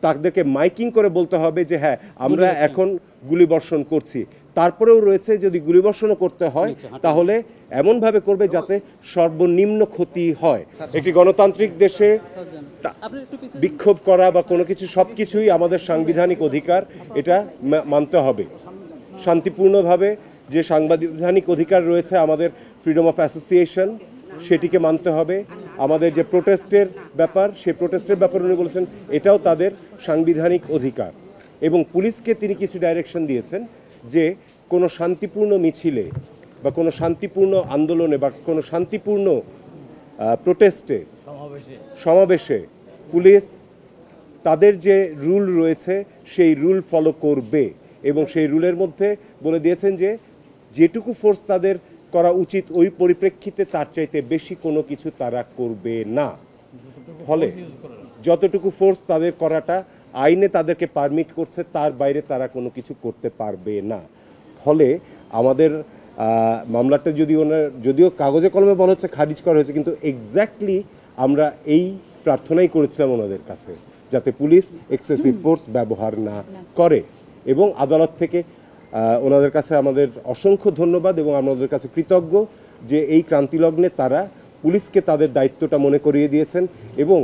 তাদেরকে মাইকিং করে বলতে হবে যে হ্যাঁ আমরা এখন গুলিবর্ষণ করছি। তারপরেও রয়েছে যদি গুলিবর্ষণও করতে হয় তাহলে এমনভাবে করবে যাতে সর্বনিম্ন ক্ষতি হয়। একটি গণতান্ত্রিক দেশে বিক্ষোভ করা বা কোনো কিছু সব কিছুই আমাদের সাংবিধানিক অধিকার, এটা মানতে হবে। শান্তিপূর্ণভাবে যে সাংবিধানিক অধিকার রয়েছে আমাদের, ফ্রিডম অফ অ্যাসোসিয়েশন, সেটিকে মানতে হবে। আমাদের যে প্রোটেস্টের ব্যাপার, সেই প্রোটেস্টের ব্যাপারে উনি বলেছেন এটাও তাদের সাংবিধানিক অধিকার। এবং পুলিশকে তিনি কিছু ডাইরেকশন দিয়েছেন যে কোনো শান্তিপূর্ণ মিছিলে বা কোনো শান্তিপূর্ণ আন্দোলনে বা কোনো শান্তিপূর্ণ প্রোটেস্টে, সমাবেশে পুলিশ তাদের যে রুল রয়েছে সেই রুল ফলো করবে। এবং সেই রুলের মধ্যে বলে দিয়েছেন যে যেটুকু ফোর্স তাদের করা উচিত ওই পরিপ্রেক্ষিতে তার চাইতে বেশি কোনো কিছু তারা করবে না। ফলে যতটুকু ফোর্স তাদের করাটা আইনে তাদেরকে পারমিট করছে তার বাইরে তারা কোনো কিছু করতে পারবে না। ফলে আমাদের মামলাটা যদিও কাগজে কলমে বলা হচ্ছে খারিজ করা হয়েছে, কিন্তু এক্স্যাক্টলি আমরা এই প্রার্থনাই করেছিলাম ওনাদের কাছে যাতে পুলিশ এক্সেসিভ ফোর্স ব্যবহার না করে। এবং আদালত থেকে ওনাদের কাছে আমাদের অসংখ্য ধন্যবাদ এবং আমাদের কাছে কৃতজ্ঞ যে এই ক্রান্তিলগ্নে তারা পুলিশকে তাদের দায়িত্বটা মনে করিয়ে দিয়েছেন এবং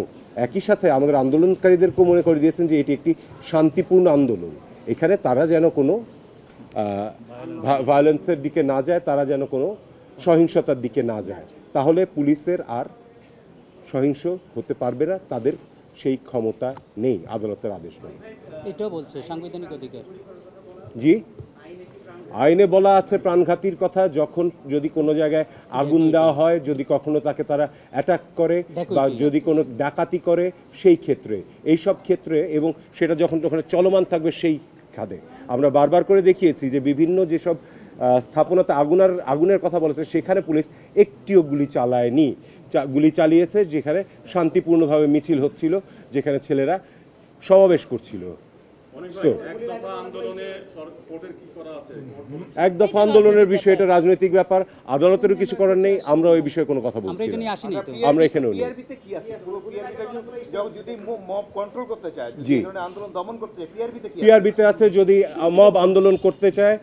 একই সাথে আমাদের আন্দোলনকারীদেরকেও মনে করিয়ে দিয়েছেন যে এটি একটি শান্তিপূর্ণ আন্দোলন। এখানে তারা যেন কোনো ভায়োলেন্সের দিকে না যায়, তারা যেন কোনো সহিংসতার দিকে না যায়, তাহলে পুলিশের আর সহিংস হতে পারবে না, তাদের সেই ক্ষমতা নেই আদালতের আদেশ মানে। এটাও বলছে সাংবিধানিক অধিকার। জি, আইনে বলা আছে প্রাণঘাতীর কথা, যখন যদি কোনো জায়গায় আগুন দেওয়া হয়, যদি কখনো তাকে তারা অ্যাটাক করে বা যদি কোনো ডাকাতি করে, সেই ক্ষেত্রে, এই সব ক্ষেত্রে, এবং সেটা যখন ওখানে চলমান থাকবে সেই খাদে আমরা বারবার করে দেখিয়েছি যে বিভিন্ন যেসব স্থাপনাতে আগুনের কথা বলেছে সেখানে পুলিশ একটিও গুলি চালায়নি। গুলি চালিয়েছে যেখানে শান্তিপূর্ণভাবে মিছিল হচ্ছিল, যেখানে ছেলেরা সমাবেশ করছিল। এক দফা আন্দোলনের বিষয়, এটা রাজনৈতিক ব্যাপার, আদালতেরও কিছু করার নেই, আমরা ওই বিষয়ে কোনো কথা বলছি না, আমরা এখানেও নেই। পিআরবিতে আছে যদি মব আন্দোলন করতে চায়,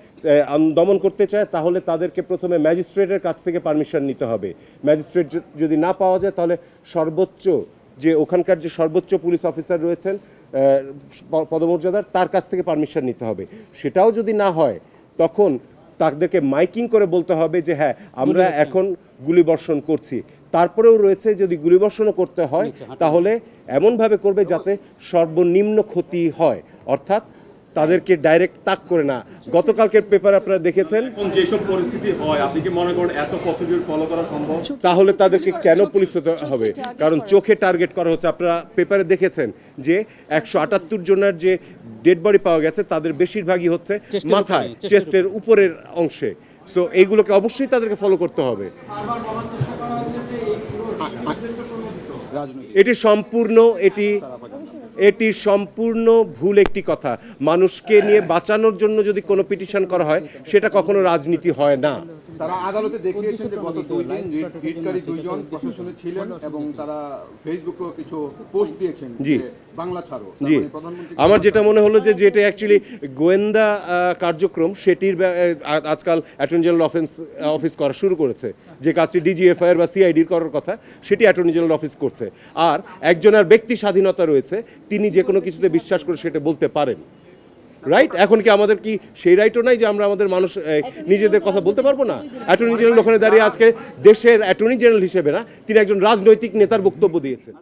দমন করতে চায়, তাহলে তাদেরকে প্রথমে ম্যাজিস্ট্রেটের কাছ থেকে পারমিশন নিতে হবে। ম্যাজিস্ট্রেট যদি না পাওয়া যায় তাহলে সর্বোচ্চ যে ওখানকার যে সর্বোচ্চ পুলিশ অফিসার রয়েছেন পদমর্যাদার, তার কাছ থেকে পারমিশন নিতে হবে। সেটাও যদি না হয় তখন তাদেরকে মাইকিং করে বলতে হবে যে হ্যাঁ আমরা এখন গুলিবর্ষণ করছি। তারপরেও রয়েছে যদি গুলিবর্ষণও করতে হয় তাহলে এমনভাবে করবে যাতে সর্বনিম্ন ক্ষতি হয়, অর্থাৎ তাদেরকে ডাইরেক্ট তাক করে না। গতকালকের পেপার আপনারা দেখেছেন, যেসব পরিস্থিতি হয় আপনি কি মনে করেন এত প্রসিডিউর ফলো করা সম্ভব? তাহলে তাদেরকে কেন পুলিশ হতে হবে? কারণ চোখে টার্গেট করা হচ্ছে। আপনারা পেপারে দেখেছেন যে 178 জনের যে ডেড বডি পাওয়া গেছে তাদের বেশিরভাগই হচ্ছে মাথায়, চেস্টের উপরের অংশে। সো এইগুলোকে অবশ্যই তাদেরকে ফলো করতে হবে। এটি সম্পূর্ণ ভুল একটি কথা। মানুষকে নিয়ে বাঁচানোর জন্য যদি কোনো পিটিশন করা হয় সেটা কখনো রাজনীতি হয় না। তারা আদালতে দেখিয়েছেন যে গত 2 দিন হিটকারী 2 জন প্রশাসনে ছিলেন এবং তারা ফেসবুকেও কিছু পোস্ট দিয়েছেন যে বাংলা ছাড়ো। জি, আমার যেটা মনে হলো যে যেটা অ্যাকচুয়ালি গোয়েন্দা কার্যক্রম, সেটির আজকাল অ্যাটর্নি জেনারেল অফিস করা শুরু করেছে। যে কাজটি ডিজিএফআইআর বা সিআইডির করার কথা সেটি অ্যাটর্নি জেনারেল অফিস করছে। আর একজনের ব্যক্তি স্বাধীনতা রয়েছে, তিনি যে কোনো কিছুতে বিশ্বাস করে সেটা বলতে পারেন, রাইট? এখন কি আমাদের কি সেই রাইটও নাই যে আমরা আমাদের মানুষ নিজেদের কথা বলতে পারবো না? অ্যাটর্নি জেনারেল ওখানে দাঁড়িয়ে আজকে দেশের অ্যাটর্নি জেনারেল হিসেবে না, তিনি একজন রাজনৈতিক নেতার বক্তব্য দিয়েছেন।